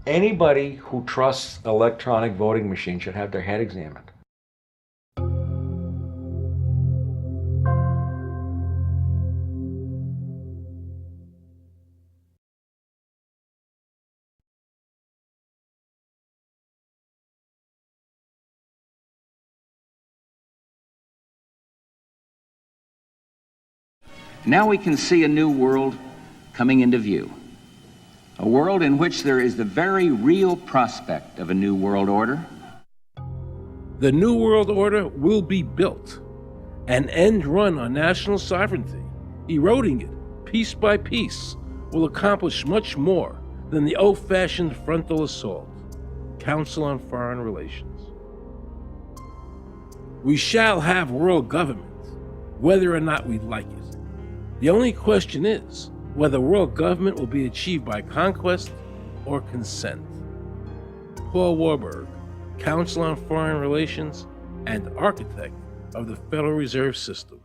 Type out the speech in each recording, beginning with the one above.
Anybody who trusts electronic voting machines should have their head examined. Now we can see a new world coming into view. A world in which there is the very real prospect of a new world order. The New World Order will be built, an end run on national sovereignty, eroding it piece by piece, will accomplish much more than the old-fashioned frontal assault. Council on Foreign Relations. We shall have world government, whether or not we like it. The only question is whether world government will be achieved by conquest or consent. Paul Warburg, Council on Foreign Relations and architect of the Federal Reserve System.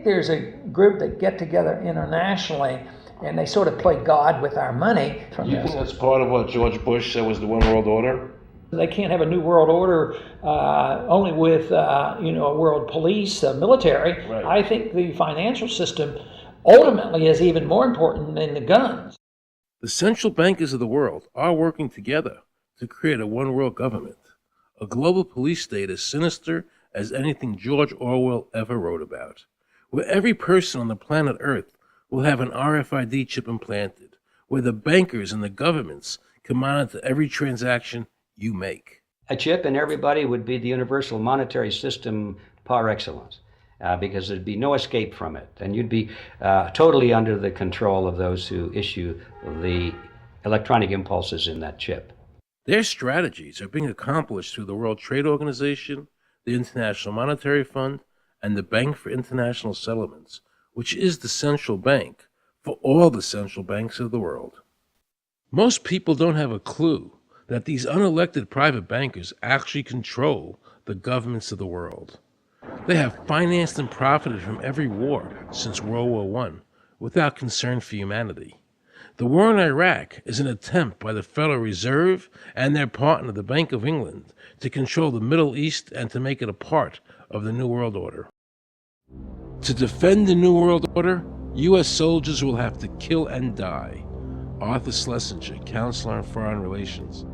There's a group that get together internationally and they sort of play God with our money. You think that's part of what George Bush said was the one world order? They can't have a new world order only with a world police, military. Right. I think the financial system ultimately is even more important than the guns. The central bankers of the world are working together to create a one world government, a global police state as sinister as anything George Orwell ever wrote about, where every person on the planet Earth will have an RFID chip implanted, where the bankers and the governments can monitor every transaction you make. A chip in everybody would be the universal monetary system par excellence, because there'd be no escape from it, and you'd be totally under the control of those who issue the electronic impulses in that chip. Their strategies are being accomplished through the World Trade Organization, the International Monetary Fund, and the Bank for International Settlements, which is the central bank for all the central banks of the world. Most people don't have a clue that these unelected private bankers actually control the governments of the world. They have financed and profited from every war since World War I without concern for humanity. The war in Iraq is an attempt by the Federal Reserve and their partner, the Bank of England, to control the Middle East and to make it a part of the New World Order. To defend the New World Order, U.S. soldiers will have to kill and die. Arthur Schlesinger, Counselor on Foreign Relations.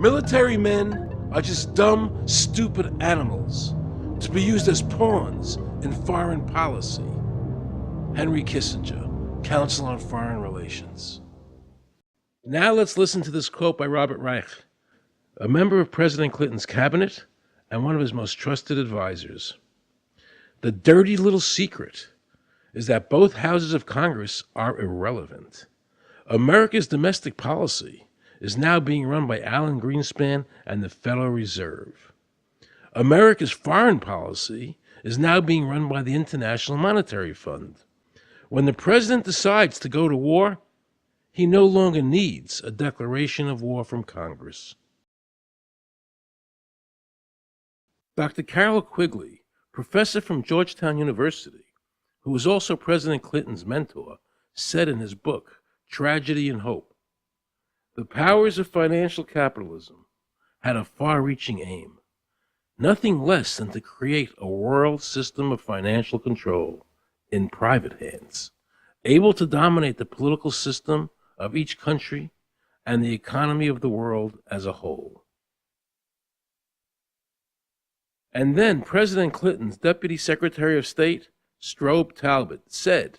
Military men are just dumb, stupid animals to be used as pawns in foreign policy. Henry Kissinger, Council on Foreign Relations. Now let's listen to this quote by Robert Reich, a member of President Clinton's cabinet and one of his most trusted advisors. The dirty little secret is that both houses of Congress are irrelevant. America's domestic policy is now being run by Alan Greenspan and the Federal Reserve. America's foreign policy is now being run by the International Monetary Fund. When the president decides to go to war, he no longer needs a declaration of war from Congress. Dr. Carol Quigley, professor from Georgetown University, who was also President Clinton's mentor, said in his book, Tragedy and Hope, the powers of financial capitalism had a far-reaching aim, nothing less than to create a world system of financial control in private hands, able to dominate the political system of each country and the economy of the world as a whole. And then President Clinton's Deputy Secretary of State, Strobe Talbot, said,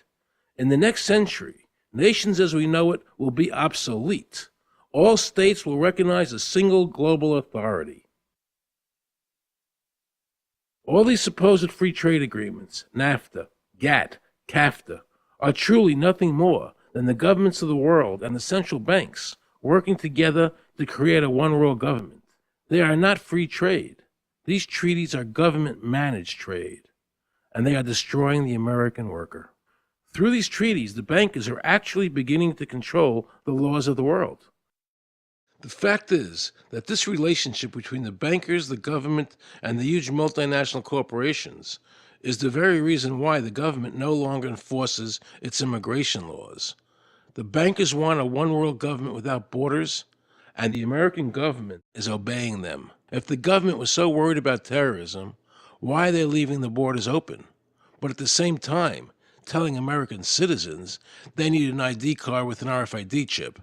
in the next century, nations as we know it will be obsolete. All states will recognize a single global authority. All these supposed free trade agreements, NAFTA, GATT, CAFTA, are truly nothing more than the governments of the world and the central banks working together to create a one-world government. They are not free trade. These treaties are government-managed trade, and they are destroying the American worker. Through these treaties, the bankers are actually beginning to control the laws of the world. The fact is that this relationship between the bankers, the government, and the huge multinational corporations is the very reason why the government no longer enforces its immigration laws. The bankers want a one-world government without borders, and the American government is obeying them. If the government was so worried about terrorism, why are they leaving the borders open? But at the same time, telling American citizens they need an ID card with an RFID chip.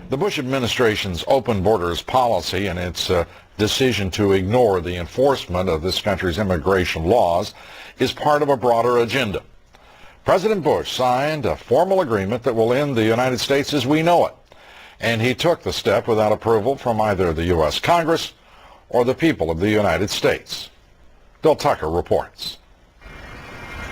The Bush administration's open borders policy and its decision to ignore the enforcement of this country's immigration laws is part of a broader agenda. President Bush signed a formal agreement that will end the United States as we know it, and he took the step without approval from either the U.S. Congress or the people of the United States. Bill Tucker reports.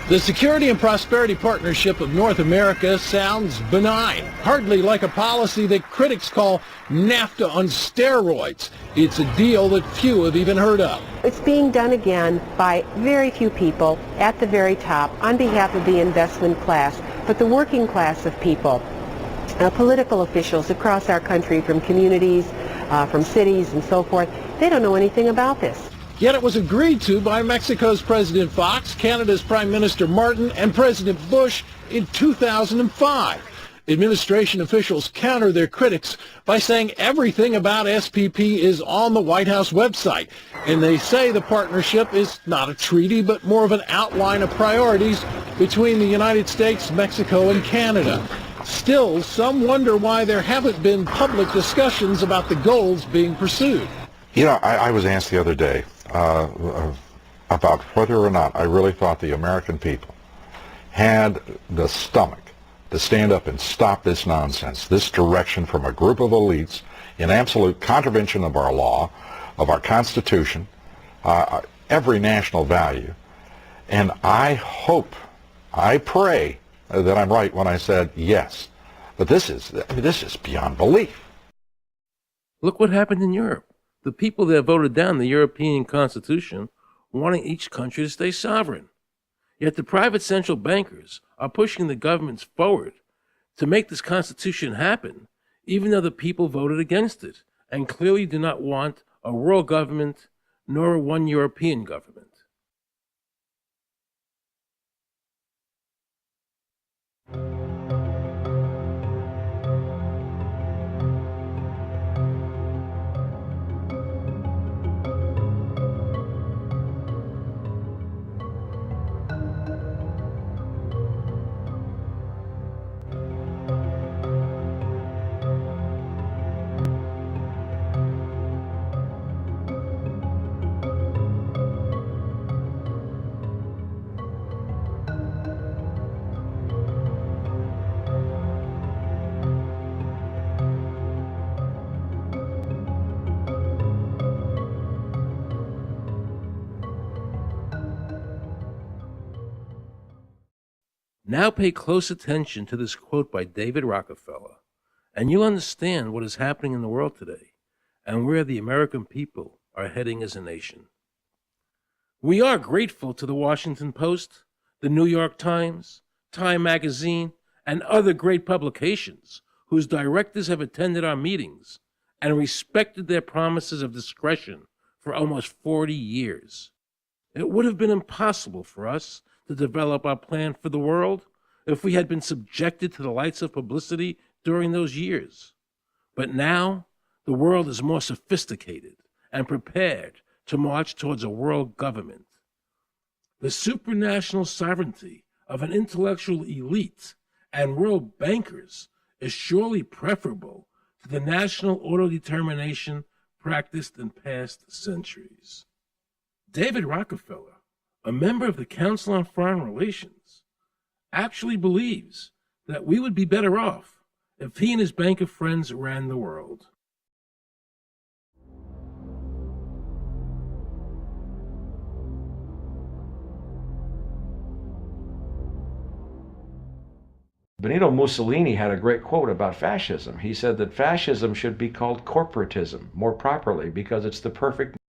The Security and Prosperity Partnership of North America sounds benign, hardly like a policy that critics call NAFTA on steroids. It's a deal that few have even heard of. It's being done again by very few people at the very top on behalf of the investment class, but the working class of people, political officials across our country from communities, from cities and so forth, they don't know anything about this. Yet it was agreed to by Mexico's President Fox, Canada's Prime Minister Martin, and President Bush in 2005. Administration officials counter their critics by saying everything about SPP is on the White House website. And they say the partnership is not a treaty, but more of an outline of priorities between the United States, Mexico, and Canada. Still, some wonder why there haven't been public discussions about the goals being pursued. You know, I was asked the other day about whether or not I really thought the American people had the stomach to stand up and stop this nonsense, this direction from a group of elites in absolute contravention of our law, of our Constitution, every national value. And I hope, I pray that I'm right when I said yes. But this is beyond belief. Look what happened in Europe. The people that voted down the European Constitution wanting each country to stay sovereign. Yet the private central bankers are pushing the governments forward to make this Constitution happen, even though the people voted against it and clearly do not want a world government nor one European government. Now pay close attention to this quote by David Rockefeller, and you'll understand what is happening in the world today and where the American people are heading as a nation. We are grateful to the Washington Post, the New York Times, Time Magazine, and other great publications whose directors have attended our meetings and respected their promises of discretion for almost 40 years. It would have been impossible for us to develop our plan for the world if we had been subjected to the lights of publicity during those years. But now, the world is more sophisticated and prepared to march towards a world government. The supranational sovereignty of an intellectual elite and world bankers is surely preferable to the national autodetermination practiced in past centuries. David Rockefeller, a member of the Council on Foreign Relations, actually believes that we would be better off if he and his bank of friends ran the world. Benito Mussolini had a great quote about fascism. He said that fascism should be called corporatism more properly because it's the perfect